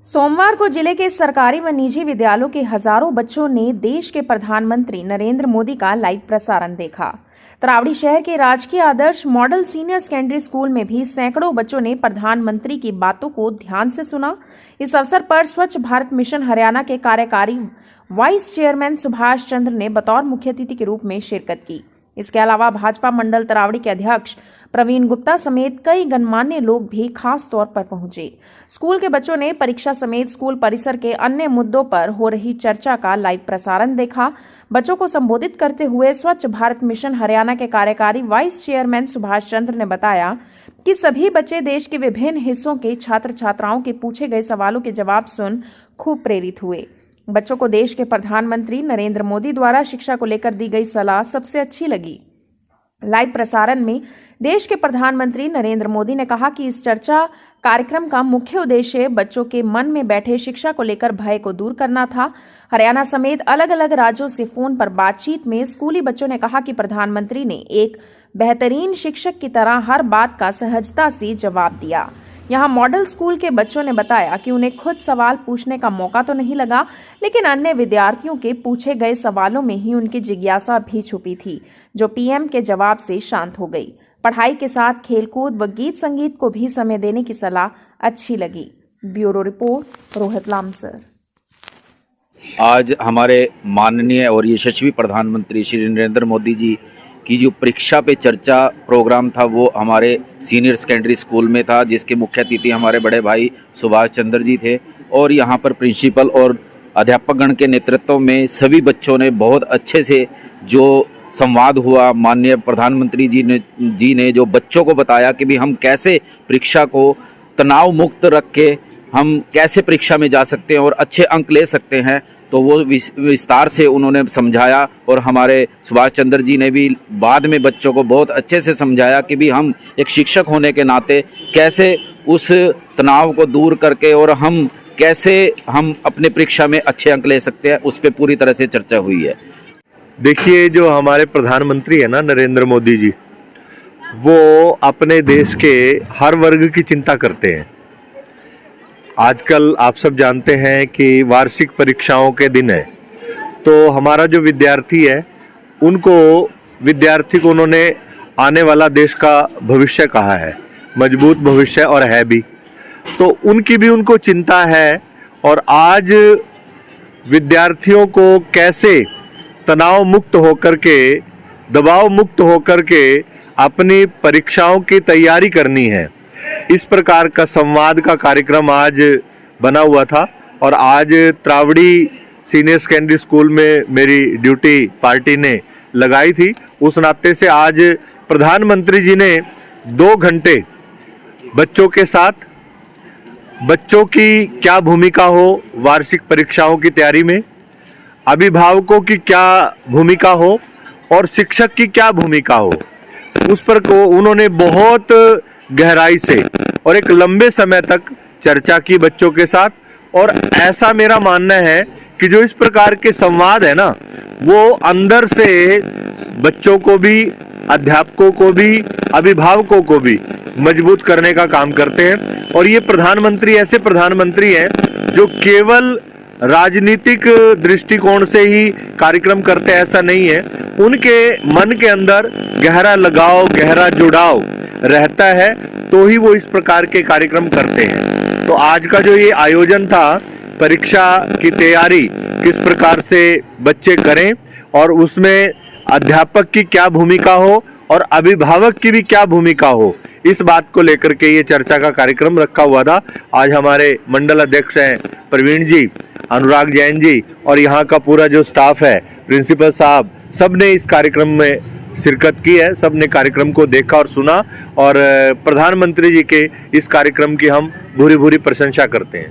सोमवार को जिले के सरकारी व निजी विद्यालयों के हजारों बच्चों ने देश के प्रधानमंत्री नरेंद्र मोदी का लाइव प्रसारण देखा। तरावड़ी शहर के राजकीय आदर्श मॉडल सीनियर सेकेंडरी स्कूल में भी सैकड़ों बच्चों ने प्रधानमंत्री की बातों को ध्यान से सुना। इस अवसर पर स्वच्छ भारत मिशन हरियाणा के कार्यकारी वाइस चेयरमैन सुभाष चंद्र ने बतौर मुख्य अतिथि के रूप में शिरकत की। इसके अलावा भाजपा मंडल तरावड़ी के अध्यक्ष प्रवीण गुप्ता समेत कई गणमान्य लोग भी खास तौर पर पहुंचे। स्कूल के बच्चों ने परीक्षा समेत स्कूल परिसर के अन्य मुद्दों पर हो रही चर्चा का लाइव प्रसारण देखा। बच्चों को संबोधित करते हुए स्वच्छ भारत मिशन हरियाणा के कार्यकारी वाइस चेयरमैन सुभाष चंद्र ने बताया कि सभी बच्चे देश के विभिन्न हिस्सों के छात्र छात्राओं के पूछे गए सवालों के जवाब सुन खूब प्रेरित हुए। बच्चों को देश के प्रधानमंत्री नरेंद्र मोदी द्वारा शिक्षा को लेकर दी गई सलाह सबसे अच्छी लगी। लाइव प्रसारण में देश के प्रधानमंत्री नरेंद्र मोदी ने कहा कि इस चर्चा कार्यक्रम का मुख्य उद्देश्य बच्चों के मन में बैठे शिक्षा को लेकर भय को दूर करना था। हरियाणा समेत अलग अलग राज्यों से फोन पर बातचीत में स्कूली बच्चों ने कहा कि प्रधानमंत्री ने एक बेहतरीन शिक्षक की तरह हर बात का सहजता से जवाब दिया। यहाँ मॉडल स्कूल के बच्चों ने बताया कि उन्हें खुद सवाल पूछने का मौका तो नहीं लगा, लेकिन अन्य विद्यार्थियों के पूछे गए सवालों में ही उनकी जिज्ञासा भी छुपी थी, जो पीएम के जवाब से शांत हो गई। पढ़ाई के साथ खेलकूद व गीत संगीत को भी समय देने की सलाह अच्छी लगी। Bureau report, Rohit Lamsar. आज हमारे माननीय और यशस्वी प्रधानमंत्री श्री नरेंद्र मोदी जी की जो परीक्षा पे चर्चा प्रोग्राम था वो हमारे सीनियर सेकेंडरी स्कूल में था, जिसके मुख्य अतिथि हमारे बड़े भाई सुभाष चंद्र जी थे। और यहाँ पर प्रिंसिपल और अध्यापकगण के नेतृत्व में सभी बच्चों ने बहुत अच्छे से जो संवाद हुआ, माननीय प्रधानमंत्री जी ने जो बच्चों को बताया कि भी हम कैसे परीक्षा को तनाव मुक्त रख के हम कैसे परीक्षा में जा सकते हैं और अच्छे अंक ले सकते हैं, तो वो विस्तार से उन्होंने समझाया। और हमारे सुभाष चंद्र जी ने भी बाद में बच्चों को बहुत अच्छे से समझाया कि भी हम एक शिक्षक होने के नाते कैसे उस तनाव को दूर करके और हम कैसे हम अपने परीक्षा में अच्छे अंक ले सकते हैं, उस पर पूरी तरह से चर्चा हुई है। देखिए, जो हमारे प्रधानमंत्री है ना नरेंद्र मोदी जी, वो अपने देश के हर वर्ग की चिंता करते हैं। आजकल आप सब जानते हैं कि वार्षिक परीक्षाओं के दिन है, तो हमारा जो विद्यार्थी है विद्यार्थी को उन्होंने आने वाला देश का भविष्य कहा है, मजबूत भविष्य, और है भी, तो उनकी भी उनको चिंता है। और आज विद्यार्थियों को कैसे तनाव मुक्त होकर के, दबाव मुक्त होकर के अपनी परीक्षाओं की तैयारी करनी है, इस प्रकार का संवाद का कार्यक्रम आज बना हुआ था। और आज तरावड़ी सीनियर सेकेंडरी स्कूल में मेरी ड्यूटी पार्टी ने लगाई थी, उस नाते से आज प्रधानमंत्री जी ने 2 घंटे बच्चों के साथ, बच्चों की क्या भूमिका हो वार्षिक परीक्षाओं की तैयारी में, अभिभावकों की क्या भूमिका हो और शिक्षक की क्या भूमिका हो, उस पर को उन्होंने बहुत गहराई से और एक लंबे समय तक चर्चा की बच्चों के साथ। और ऐसा मेरा मानना है कि जो इस प्रकार के संवाद है ना, वो अंदर से बच्चों को भी, अध्यापकों को भी, अभिभावकों को भी मजबूत करने का काम करते हैं। और ये प्रधानमंत्री ऐसे प्रधानमंत्री हैं जो केवल राजनीतिक दृष्टिकोण से ही कार्यक्रम करते, ऐसा नहीं है। उनके मन के अंदर गहरा लगाव, गहरा जुड़ाव रहता है, तो ही वो इस प्रकार के कार्यक्रम करते हैं। तो आज का जो ये आयोजन था, परीक्षा की तैयारी किस प्रकार से बच्चे करें और उसमें अध्यापक की क्या भूमिका हो और अभिभावक की भी क्या भूमिका हो, इस बात को लेकर के ये चर्चा का कार्यक्रम रखा हुआ था। आज हमारे मंडल अध्यक्ष हैं प्रवीण जी, अनुराग जैन जी, और यहाँ का पूरा जो स्टाफ है, प्रिंसिपल साहब, सब ने इस कार्यक्रम में शिरकत की है। सब ने कार्यक्रम को देखा और सुना, और प्रधानमंत्री जी के इस कार्यक्रम की हम भूरी भूरी प्रशंसा करते हैं।